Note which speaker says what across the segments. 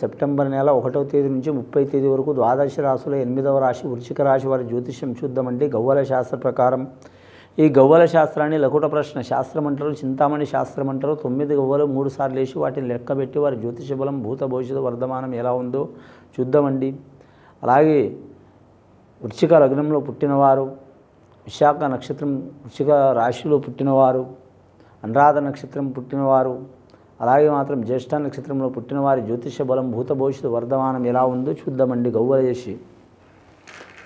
Speaker 1: September నెల 1వ తేదీ నుంచి 30వ తేదీ వరకు ద్వాదశ రాశుల 8వ రాశి వృశ్చిక రాశి వారి జ్యోతిష్యం చూద్దామండి. గవ్వల శాస్త్ర ప్రకారం ఈ గవ్వల శాస్త్రాన్ని లకుట ప్రశ్న శాస్త్రం అంటారు, చింతామణి శాస్త్రం అంటారు. 9 గవ్వలు 3 సార్లు వేసి వాటిని లెక్కబెట్టి వారి జ్యోతిష బలం భూత భవిష్యత్తు వర్ధమానం ఎలా ఉందో చూద్దామండి. అలాగే వృశ్చిక లగ్నంలో పుట్టినవారు, విశాఖ నక్షత్రం వృశ్చిక రాశిలో పుట్టినవారు, అనురాధ నక్షత్రం పుట్టినవారు, అలాగే మాత్రం జ్యేష్ఠ నక్షత్రంలో పుట్టిన వారి జ్యోతిష బలం భూత భవిష్యత్తు వర్ధమానం ఎలా ఉందో చూద్దామండి.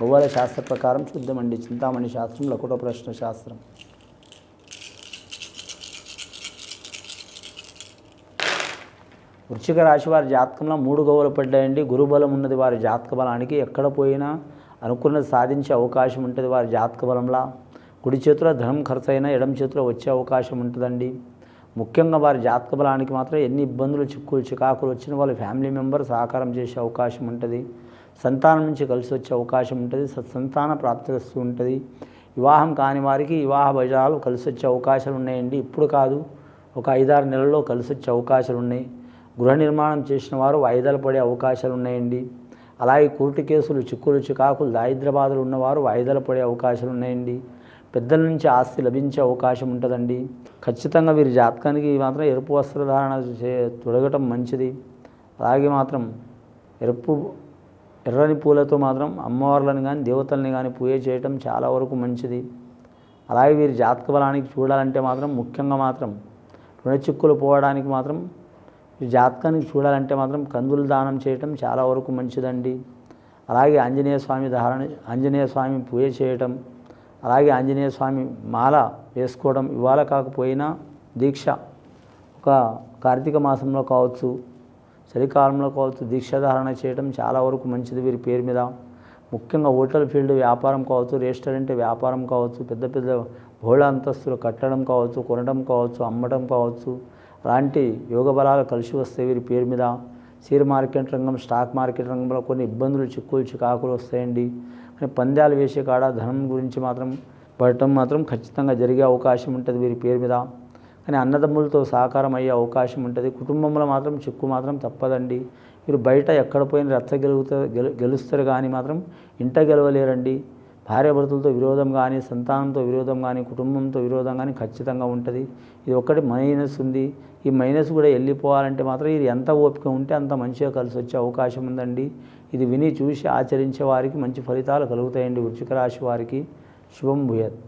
Speaker 1: గవ్వల శాస్త్ర ప్రకారం చూద్దామండి. చింతామణి శాస్త్రం, లకుట ప్రశ్న శాస్త్రం. వృశ్చిక రాశి వారి జాతకంలో 3 గవ్వలు పడ్డాయండి. గురుబలం ఉన్నది వారి జాతక బలానికి. ఎక్కడ పోయినా అనుకున్నది సాధించే అవకాశం ఉంటుంది వారి జాతక బలంలా. కుడి చేతిలో ధనం ఖర్చు అయినా ఎడమ చేతిలో వచ్చే అవకాశం ఉంటుందండి. ముఖ్యంగా వారి జాతక బలానికి మాత్రం ఎన్ని ఇబ్బందులు, చిక్కులు, చికాకులు వచ్చిన వాళ్ళ ఫ్యామిలీ మెంబర్ సహకారం చేసే అవకాశం ఉంటుంది. సంతానం నుంచి కలిసి వచ్చే అవకాశం ఉంటుంది. సత్సంతాన ప్రాప్తి వస్తూ ఉంటుంది. వివాహం కాని వారికి వివాహ బజాలు కలిసి వచ్చే అవకాశాలు ఉన్నాయండి. ఇప్పుడు కాదు, ఒక 5-6 నెలల్లో కలిసి వచ్చే అవకాశాలు ఉన్నాయి. గృహ నిర్మాణం చేసిన వారు వాయిదాలు పడే అవకాశాలు ఉన్నాయండి. అలాగే కోర్టు కేసులు, చిక్కులు, చికాకులు, దారిద్ర్యబాధలు ఉన్నవారు వాయిదాలు పడే అవకాశాలు ఉన్నాయండి. పెద్దల నుంచి ఆస్తి లభించే అవకాశం ఉంటుందండి. ఖచ్చితంగా వీరి జాతకానికి మాత్రం ఎరుపు వస్త్రధారణ తొడగటం మంచిది. అలాగే మాత్రం ఎర్రని పూలతో మాత్రం అమ్మవార్లను కానీ దేవతల్ని కానీ పూజ చేయటం చాలా వరకు మంచిది. అలాగే వీరి జాతక బలానికి చూడాలంటే మాత్రం ముఖ్యంగా మాత్రం రుణ చిక్కులు పోవడానికి మాత్రం ఈ జాతకానికి చూడాలంటే మాత్రం కందులు దానం చేయటం చాలా వరకు మంచిదండి. అలాగే ఆంజనేయ స్వామి పూజ చేయటం, అలాగే ఆంజనేయ స్వామి మాల వేసుకోవడం, ఇవాళ కాకపోయినా దీక్ష ఒక కార్తీక మాసంలో కావచ్చు, చలికాలంలో కావచ్చు, దీక్షాధారణ చేయడం చాలా వరకు మంచిది వీరి పేరు మీద. ముఖ్యంగా హోటల్ ఫీల్డ్ వ్యాపారం కావచ్చు, రెస్టారెంట్ వ్యాపారం కావచ్చు, పెద్ద పెద్ద బహుళ అంతస్తులు కట్టడం కావచ్చు, కొనడం కావచ్చు, అమ్మడం కావచ్చు, అలాంటి యోగ బలాలు కలిసి వస్తాయి వీరి పేరు మీద. షేర్ మార్కెట్ రంగం, స్టాక్ మార్కెట్ రంగంలో కొన్ని ఇబ్బందులు, చిక్కులు, చికాకులు వస్తాయండి. కానీ పందాలు వేసే కాడ ధనం గురించి మాత్రం పడటం మాత్రం ఖచ్చితంగా జరిగే అవకాశం ఉంటుంది వీరి పేరు మీద. కానీ అన్నదమ్ములతో సహకారం అయ్యే అవకాశం ఉంటుంది. కుటుంబంలో మాత్రం చిక్కు మాత్రం తప్పదండి. వీరు బయట ఎక్కడ పోయిన గెలుస్తారు కానీ మాత్రం ఇంట గెలవలేరండి. భార్యాభర్తలతో విరోధం కానీ, సంతానంతో విరోధం కానీ, కుటుంబంతో విరోధం కానీ ఖచ్చితంగా ఉంటుంది. ఇది ఒక్కటి మైనస్ ఉంది. ఈ మైనస్ కూడా వెళ్ళిపోవాలంటే మాత్రం ఇది ఎంత ఓపిక ఉంటే అంత మంచిగా కలిసి వచ్చే అవకాశం ఉందండి. ఇది విని చూసి ఆచరించే వారికి మంచి ఫలితాలు కలుగుతాయండి. వృశ్చిక రాశి వారికి శుభం భూయాత్.